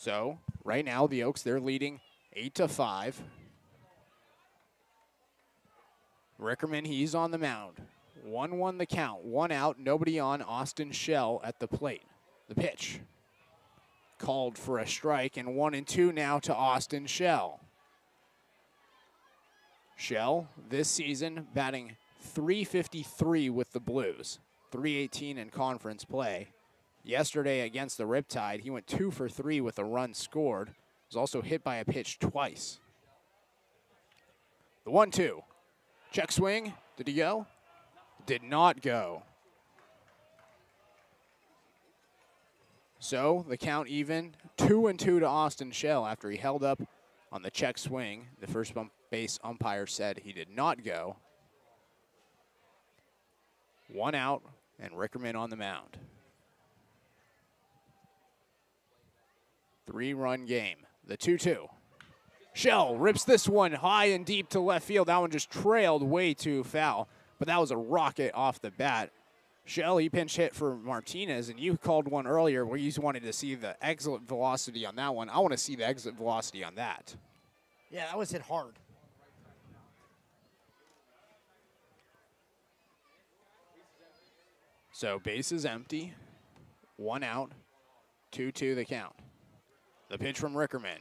So right now the Oaks, they're leading 8-5. Rickerman, he's on the mound. 1-1 the count, 1 out, nobody on. Austin Shell at the plate. The pitch called for a strike, and 1-2 now to Austin Shell. Shell this season batting .353 with the Blues, .318 in conference play. Yesterday against the Riptide, he went 2 for 3 with a run scored. Was also hit by a pitch twice. The 1-2. Check swing. Did he go? Did not go. So the count even, 2-2 to Austin Shell after he held up on the check swing. The first base umpire said he did not go. 1 out, and Rickerman on the mound. 3-run game. The 2-2. Shell rips this one high and deep to left field. That one just trailed way too foul, but that was a rocket off the bat. Shell, he pinch hit for Martinez, and you called one earlier where you wanted to see the exit velocity on that one. I want to see the exit velocity on that. Yeah, that was hit hard. So base is empty. 1 out. 2-2 the count. The pitch from Rickerman.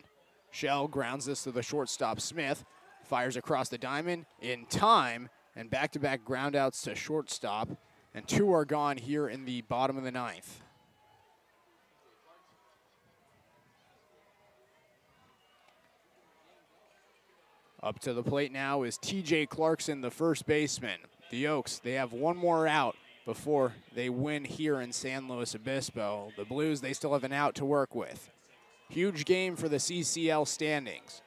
Shell grounds this to the shortstop Smith. Fires across the diamond in time, and back-to-back groundouts to shortstop. And 2 are gone here in the bottom of the 9th. Up to the plate now is TJ Clarkson, the first baseman. The Oaks, they have 1 more out before they win here in San Luis Obispo. The Blues, they still have an out to work with. Huge game for the CCL standings.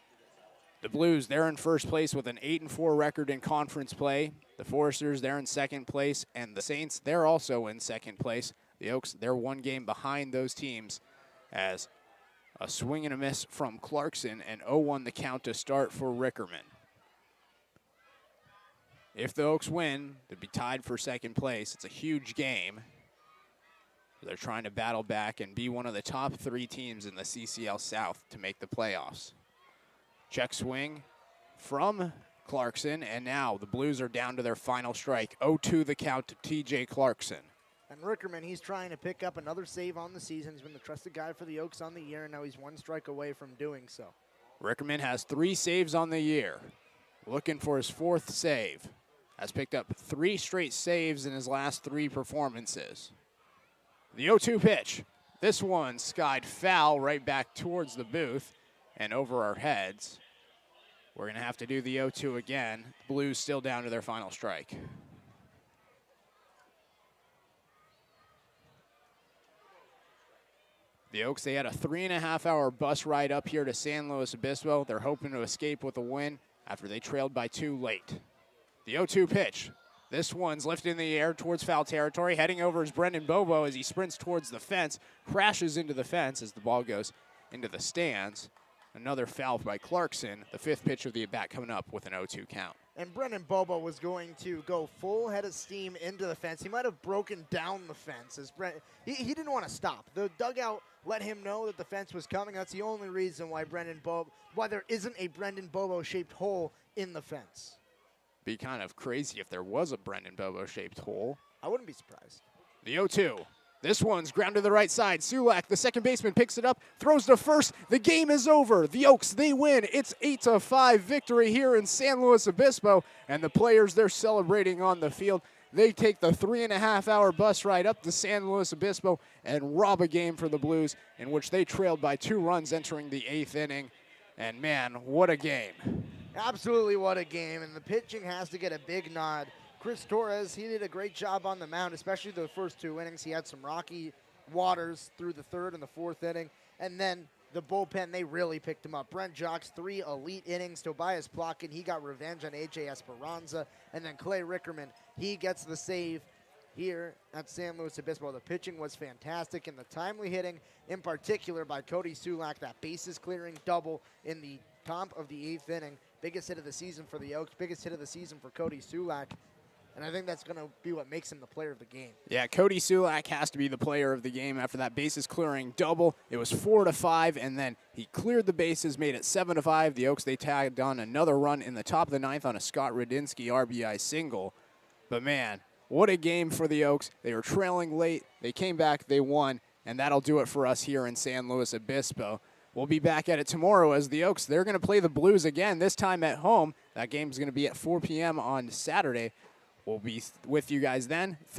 The Blues, they're in first place with an 8-4 record in conference play. The Foresters, they're in second place. And the Saints, they're also in second place. The Oaks, they're 1 game behind those teams as a swing and a miss from Clarkson, and 0-1 the count to start for Rickerman. If the Oaks win, they'd be tied for second place. It's a huge game. They're trying to battle back and be one of the top 3 teams in the CCL South to make the playoffs. Check swing from Clarkson, and now the Blues are down to their final strike. 0-2 the count to TJ Clarkson. And Rickerman, he's trying to pick up another save on the season. He's been the trusted guy for the Oaks on the year, and now he's 1 strike away from doing so. Rickerman has 3 saves on the year. Looking for his 4th save. Has picked up 3 straight saves in his last 3 performances. The 0-2 pitch. This one skied foul right back towards the booth and over our heads. We're going to have to do the 0-2 again. Blues still down to their final strike. The Oaks, they had a 3.5-hour bus ride up here to San Luis Obispo. They're hoping to escape with a win after they trailed by 2 late. The 0-2 pitch. This one's lifted in the air towards foul territory. Heading over is Brendan Bobo as he sprints towards the fence. Crashes into the fence as the ball goes into the stands. Another foul by Clarkson. The 5th pitch of the at-bat coming up with an 0-2 count. And Brendan Bobo was going to go full head of steam into the fence. He might have broken down the fence. As he didn't want to stop. The dugout let him know that the fence was coming. That's the only reason why why there isn't a Brendan Bobo-shaped hole in the fence. Be kind of crazy if there was a Brendan Bobo-shaped hole. I wouldn't be surprised. The 0-2. This one's ground to the right side. Sulak, the second baseman, picks it up, throws to first. The game is over. The Oaks, they win. It's 8-5 victory here in San Luis Obispo. And the players, they're celebrating on the field. They take the 3.5-hour bus ride up to San Luis Obispo and rob a game for the Blues, in which they trailed by 2 runs entering the 8th inning. And man, what a game. Absolutely what a game, and the pitching has to get a big nod. Chris Torres, he did a great job on the mound, especially the first 2 innings. He had some rocky waters through the 3rd and the 4th inning, and then the bullpen, they really picked him up. Brent Jocks, 3 elite innings. Tobias Plotkin, he got revenge on A.J. Esperanza, and then Clay Rickerman, he gets the save here at San Luis Obispo. The pitching was fantastic, and the timely hitting, in particular by Cody Sulak, that bases-clearing double in the top of the 8th inning. Biggest hit of the season for the Oaks, biggest hit of the season for Cody Sulak. And I think that's going to be what makes him the player of the game. Yeah, Cody Sulak has to be the player of the game after that bases clearing double. It was 4-5, and then he cleared the bases, made it 7-5. The Oaks, they tagged on another run in the top of the ninth on a Scott Radinsky RBI single. But, man, what a game for the Oaks. They were trailing late. They came back. They won, and that'll do it for us here in San Luis Obispo. We'll be back at it tomorrow as the Oaks, they're going to play the Blues again, this time at home. That game's going to be at 4 p.m. on Saturday. We'll be with you guys then.